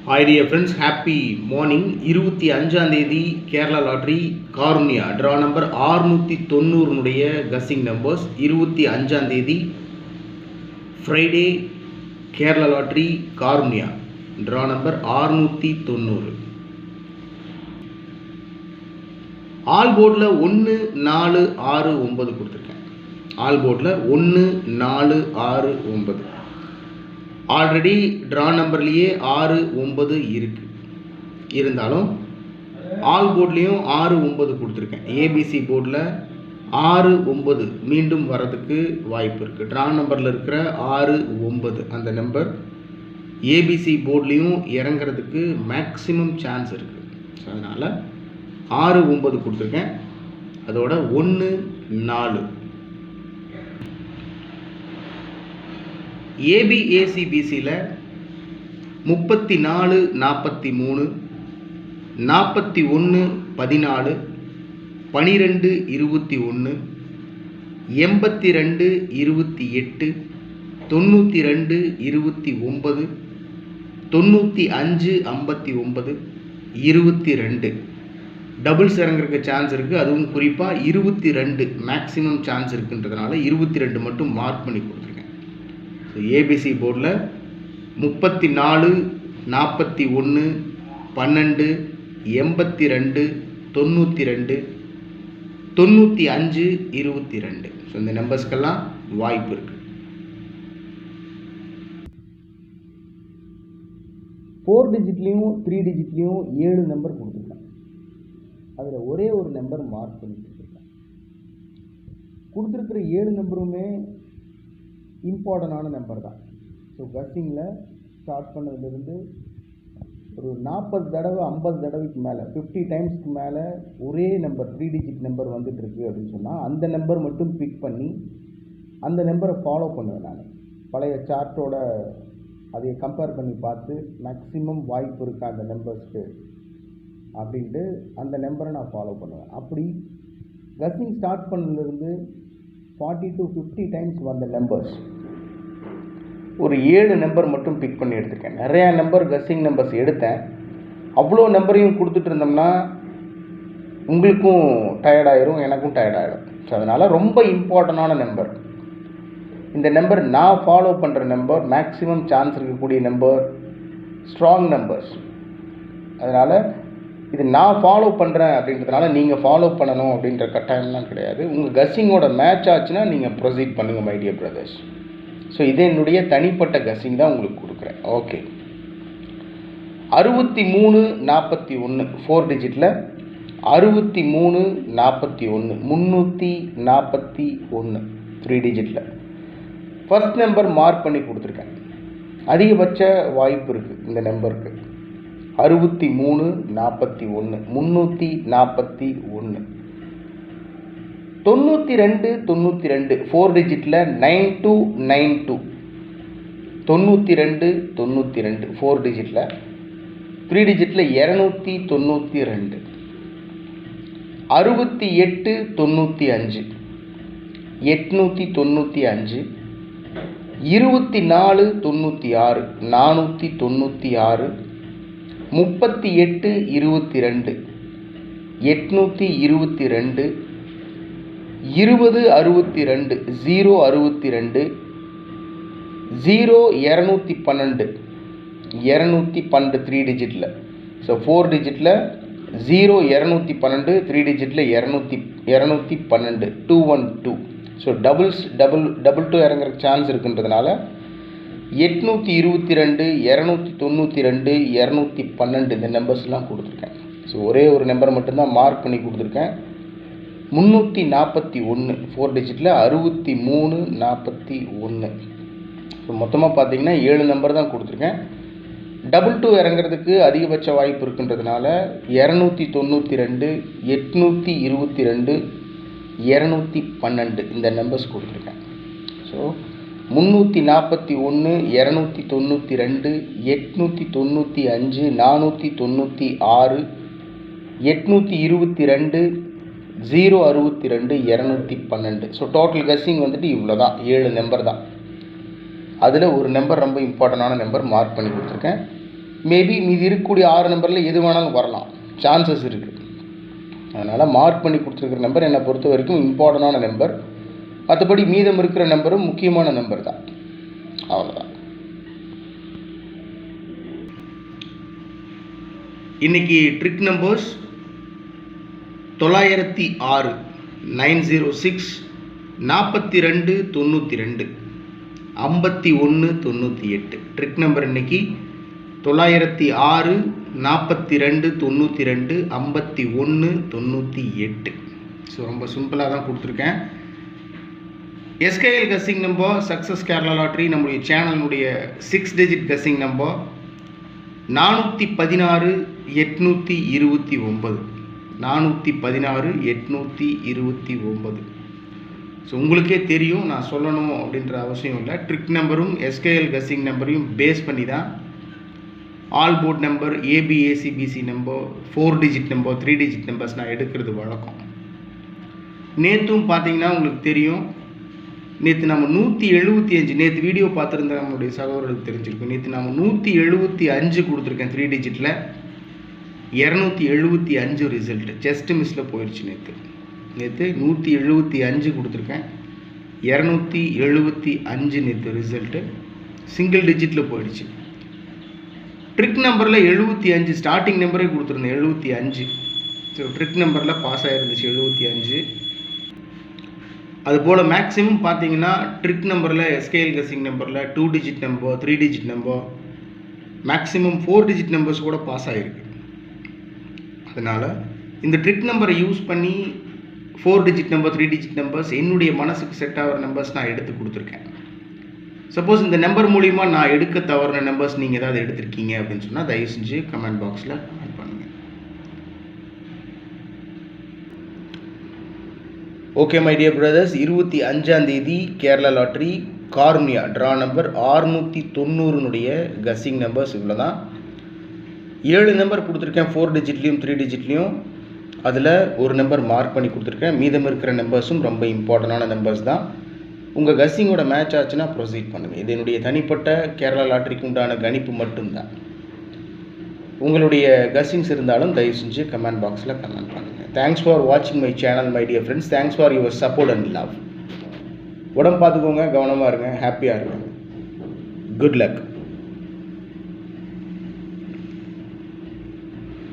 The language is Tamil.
Hi dear friends, happy morning. 25ஆம் தேதி Kerala lottery Karunya draw number 690 guessing numbers. 25ஆம் தேதி Friday Kerala lottery Karunya draw number 690. All போர்டில் 1 4 6 9 கொடுத்துருக்கேன். ஆல் போர்டில் 1 4 6 9. ஆல்ரெடி ட்ரா நம்பர்லேயே 6 9 இருக்குது. இருந்தாலும் ஆல் போர்ட்லேயும் 6 9 கொடுத்துருக்கேன். ஏபிசி போர்டில் 6 9 மீண்டும் வரதுக்கு வாய்ப்பு இருக்குது. ட்ரா நம்பரில் இருக்கிற 6 9 அந்த நம்பர் ஏபிசி போர்ட்லேயும் இறங்கிறதுக்கு மேக்ஸிமம் சான்ஸ் இருக்குது. ஸோ அதனால் 6 9 கொடுத்துருக்கேன். அதோட 1 4 ஏபிஏசிபிசியில் 34 43 41 14 12 21 82 28 92 29 95 59 22 டபுள்ஸ் இறங்குறதுக்கு சான்ஸ் இருக்குது. அதுவும் குறிப்பாக 22 மேக்ஸிமம் சான்ஸ் இருக்குன்றதுனால 22 மட்டும் மார்க் பண்ணி கொடுத்துருக்கேன். ஸோ ஏபிசி போர்டில் 34 41 12 82 92 95 22. ஸோ இந்த நம்பர்ஸ்க்கெல்லாம் வாய்ப்பு இருக்குது. 4 டிஜிட்லேயும் 3 டிஜிட்லேயும் 7 நம்பர் கொடுத்துருக்கேன். அதில் ஒரே ஒரு நம்பர் மார்க் பண்ணி கொடுத்துருக்கேன். கொடுத்துருக்கிற 7 நம்பருமே இம்பார்ட்டண்டான நம்பர் தான். ஸோ கஸ்ஸிங்கில் ஸ்டார்ட் பண்ணதுலேருந்து ஒரு 40 தடவை 50 தடவைக்கு மேலே 50 டைம்ஸ்க்கு மேலே ஒரே நம்பர் 3 டிஜிட் நம்பர் வந்துட்டுருக்கு அப்படின்னு சொன்னால் அந்த நம்பர் மட்டும் பிக் பண்ணி அந்த நம்பரை ஃபாலோ பண்ணுவேன். நான் பழைய சார்ட்டோட அதை கம்பேர் பண்ணி பார்த்து மேக்ஸிமம் வாய்ப்பு இருக்கா அந்த நம்பர்ஸ்க்கு அப்படின்ட்டு அந்த நம்பரை நான் ஃபாலோ பண்ணுவேன். அப்படி கஸ்ஸிங் ஸ்டார்ட் பண்ணதுலேருந்து 40 to 50 டைம்ஸ் வந்த நம்பர்ஸ் ஒரு 7 நம்பர் மட்டும் பிக் பண்ணி எடுத்துருக்கேன். நிறையா நம்பர் கஸ்ஸிங் நம்பர்ஸ் எடுத்தேன். அவ்வளோ நம்பரையும் கொடுத்துட்டு இருந்தோம்னா உங்களுக்கும் டயர்டாயிரும், எனக்கும் டயர்டாயிடும். ஸோ அதனால் ரொம்ப இம்பார்ட்டண்டான நம்பர் இந்த நம்பர். நான் ஃபாலோ பண்ணுற நம்பர் மேக்ஸிமம் சான்ஸ் இருக்கக்கூடிய நம்பர், ஸ்ட்ராங் நம்பர்ஸ். அதனால் இது நான் ஃபாலோ பண்ணுறேன் அப்படின்றதுனால நீங்கள் ஃபாலோ பண்ணணும் அப்படின்ற கட்டாயம்லாம் கிடையாது. உங்கள் கஸ்ஸிங்கோட மேட்ச் ஆச்சுன்னா நீங்கள் ப்ரொசீட் பண்ணுங்கள் மை டியர் பிரதர்ஸ். ஸோ இது என்னுடைய தனிப்பட்ட கஸ்ஸிங் தான் உங்களுக்கு கொடுக்குறேன். ஓகே, 63 41 4 டிஜிட்டில் 63 41 341 3 டிஜிட்டில் ஃபர்ஸ்ட் நம்பர் மார்க் பண்ணி கொடுத்துருக்கேன். அதிகபட்ச வாய்ப்பு இருக்குது இந்த நம்பருக்கு. 63 41 341 92 92 4 டிஜிட்டில் 9292 92 92 4 டிஜிட்டில் 3 டிஜிட்டில் 292 68 95 895 24 96 496 38 22 822 20 62 0 62 0 212 212 3 டிஜிட்டில். ஸோ 4 டிஜிட்டில் 0 212 3 டிஜிட்டில் 212 212. ஸோ டபுள் டூ இறங்குற சான்ஸ் இருக்குன்றதுனால 822 292 212 இந்த நம்பர்ஸ்லாம் கொடுத்துருக்கேன். ஸோ ஒரே ஒரு நம்பர் மட்டும்தான் மார்க் பண்ணி கொடுத்துருக்கேன். 341 4 டிஜிட்டில் 63 41. ஸோ மொத்தமாக பார்த்தீங்கன்னா 7 நம்பர் தான் கொடுத்துருக்கேன். டபுள் டூ இறங்குறதுக்கு அதிகபட்ச வாய்ப்பு இருக்குன்றதுனால 292 822 212 இந்த நம்பர்ஸ் கொடுத்துருக்கேன். ஸோ 341 292 895 496 822 0 62 212. ஸோ டோட்டல் கஸ்ஸிங் வந்துட்டு இவ்வளோ தான், 7 நம்பர் தான். அதில் ஒரு நம்பர் ரொம்ப இம்பார்ட்டண்டான நம்பர் மார்க் பண்ணி கொடுத்துருக்கேன். மேபி மீதி இருக்கக்கூடிய 6 நம்பரில் எது வேணாலும் வரலாம், சான்சஸ் இருக்குது. அதனால் மார்க் பண்ணி கொடுத்துருக்குற நம்பர் என்னை பொறுத்த வரைக்கும் இம்பார்ட்டண்டான நம்பர். மற்றபடி மீதம் இருக்கிற நம்பரும் முக்கியமான நம்பர் தான். அவ்வளோதான். இன்றைக்கி ட்ரிக் நம்பர்ஸ் 906 906 42 92 51 98. ட்ரிக் நம்பர் இன்றைக்கி 906 42 92 51 98. ஸோ ரொம்ப சிம்பிளாக தான் கொடுத்துருக்கேன். SKL guessing number success Kerala lottery நம்முடைய சேனலுடைய 6 டிஜிட் கஸ்ஸிங் நம்பர் 416 829 416 829. ஸோ உங்களுக்கே தெரியும், நான் சொல்லணும் அப்படின்ற அவசியம் இல்லை. ட்ரிக் நம்பரும் எஸ்கேஎல் கஸ்ஸிங் நம்பரையும் பேஸ் பண்ணி தான் all board number, AB AC BC number, 4 digit number, 3 digit numbers நான் எடுக்கிறது வழக்கம். நேற்றும் பார்த்தீங்கன்னா உங்களுக்கு தெரியும், நேற்று நம்ம 175, நேற்று வீடியோ பார்த்துருந்த நம்மளுடைய சகோதரர்களுக்கு தெரிஞ்சிருக்கும், நேற்று நம்ம 175 கொடுத்துருக்கேன் 3 டிஜிட்டில். 275 ரிசல்ட்டு ஜஸ்ட் மிஸ்ஸில் போயிடுச்சு. நேற்று 175 கொடுத்துருக்கேன், 275 நேற்று ரிசல்ட்டு சிங்கிள் டிஜிட்டில் போயிடுச்சு. ட்ரிக் நம்பரில் 75 ஸ்டார்டிங் நம்பரே கொடுத்துருந்தேன் 75. ஸோ ட்ரிக் நம்பரில் பாஸ் ஆகிருந்துச்சு 75. அதுபோல் மேக்ஸிமம் பார்த்தீங்கன்னா ட்ரிக் நம்பரில் எஸ்கேஎல் கஸ்ஸிங் நம்பரில் 2 digit number, 3 digit number, maximum 4 digit numbers கூட பாஸ் ஆகிருக்கு. அதனால் இந்த ட்ரிக் நம்பரை யூஸ் பண்ணி 4 டிஜிட் நம்பர், 3 டிஜிட் நம்பர்ஸ் என்னுடைய மனசுக்கு செட் ஆகிற நம்பர்ஸ் நான் எடுத்து கொடுத்துருக்கேன். சப்போஸ் இந்த நம்பர் மூலிமா நான் எடுக்க தவறின நம்பர்ஸ் நீங்கள் ஏதாவது எடுத்திருக்கீங்க அப்படின்னு சொன்னால் தயவு செஞ்சு கமெண்ட் பாக்ஸில் கமெண்ட் பண்ணுங்கள். ஓகே மை டியர் பிரதர்ஸ், 25ஆம் தேதி Kerala lottery cornea draw number 690 guessing numbers இவ்வளோ தான். 7 நம்பர் கொடுத்துருக்கேன் 4 டிஜிட்லேயும் 3 டிஜிட்லேயும். அதில் ஒரு நம்பர் மார்க் பண்ணி கொடுத்துருக்கேன். மீதம் இருக்கிற நம்பர்ஸும் ரொம்ப இம்பார்ட்டண்டான நம்பர்ஸ் தான். உங்கள் கஸ்ஸிங்கோட மேட்ச் ஆச்சுன்னா ப்ரொசீட் பண்ணுங்கள். இது என்னுடைய தனிப்பட்ட கேரளா லாட்ரிக்கு உண்டான கணிப்பு மட்டும்தான். உங்களுடைய கஸ்ஸிங்ஸ் இருந்தாலும் தயவு செஞ்சு கமெண்ட் பாக்ஸில் கமெண்ட் பண்ணுங்கள். தேங்க்ஸ் ஃபார் வாட்சிங் my channel my dear friends. Thanks for your support and love. உடம்பு பார்த்துக்கோங்க, கவனமாக இருங்க, ஹாப்பியாக இருங்க. Good luck.